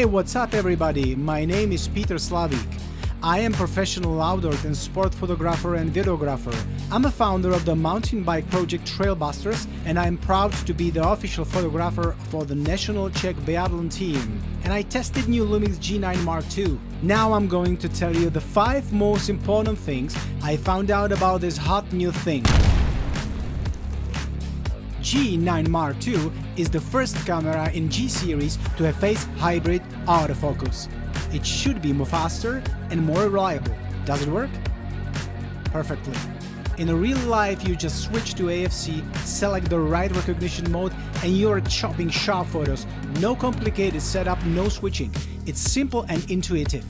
Hey, what's up everybody? My name is Petr Slavik. I am professional outdoor and sport photographer and videographer. I'm a founder of the mountain bike project Trailbusters, and I'm proud to be the official photographer for the national Czech biathlon team. And I tested new LUMIX G9II. Now I'm going to tell you the 5 most important things I found out about this hot new thing. G9II is the first camera in G series to have phase hybrid autofocus. It should be more faster and more reliable. Does it work? Perfectly. In real life, you just switch to AFC, select the right recognition mode, and you're chopping sharp photos. No complicated setup, no switching. It's simple and intuitive.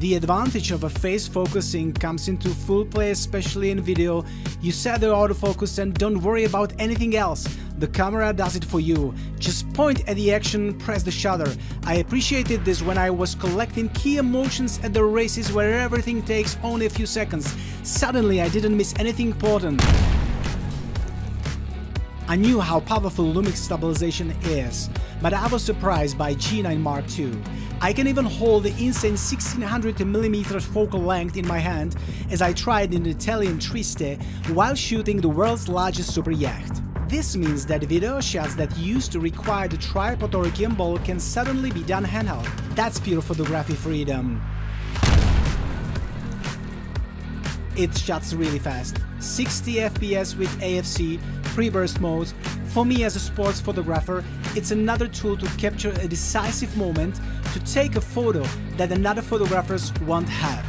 The advantage of a phase focusing comes into full play, especially in video. You set the autofocus and don't worry about anything else. The camera does it for you. Just point at the action, press the shutter. I appreciated this when I was collecting key emotions at the races where everything takes only a few seconds. Suddenly I didn't miss anything important. I knew how powerful LUMIX Stabilization is, but I was surprised by G9II. I can even hold the insane 1600mm focal length in my hand as I tried in Italian Trieste while shooting the world's largest super yacht. This means that video shots that used to require the tripod or a gimbal can suddenly be done handheld. That's pure photography freedom. It shuts really fast, 60 FPS with AFC, pre-burst modes. For me as a sports photographer, it's another tool to capture a decisive moment, to take a photo that another photographers won't have.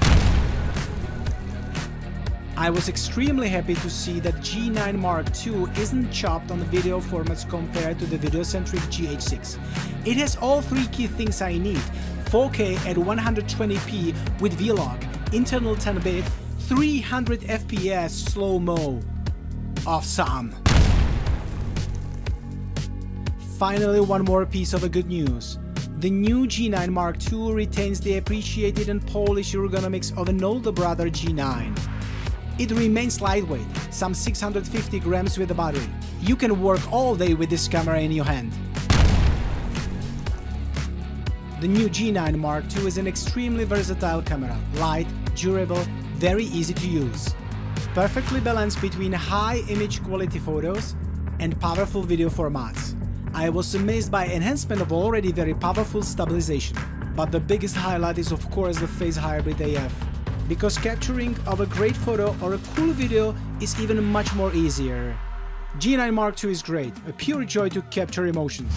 I was extremely happy to see that G9II isn't chopped on the video formats compared to the video-centric GH6. It has all 3 key things I need: 4K at 120p with V-Log, internal 10-bit, 300 FPS slow-mo. Awesome! Finally, one more piece of good news. The new G9II retains the appreciated and polished ergonomics of an older brother G9. It remains lightweight, some 650 grams with the battery. You can work all day with this camera in your hand. The new G9II is an extremely versatile camera, light, durable, very easy to use. Perfectly balanced between high image quality photos and powerful video formats. I was amazed by enhancement of already very powerful stabilization. But the biggest highlight is of course the phase hybrid AF. Because capturing of a great photo or a cool video is even much more easier. G9II is great, a pure joy to capture emotions.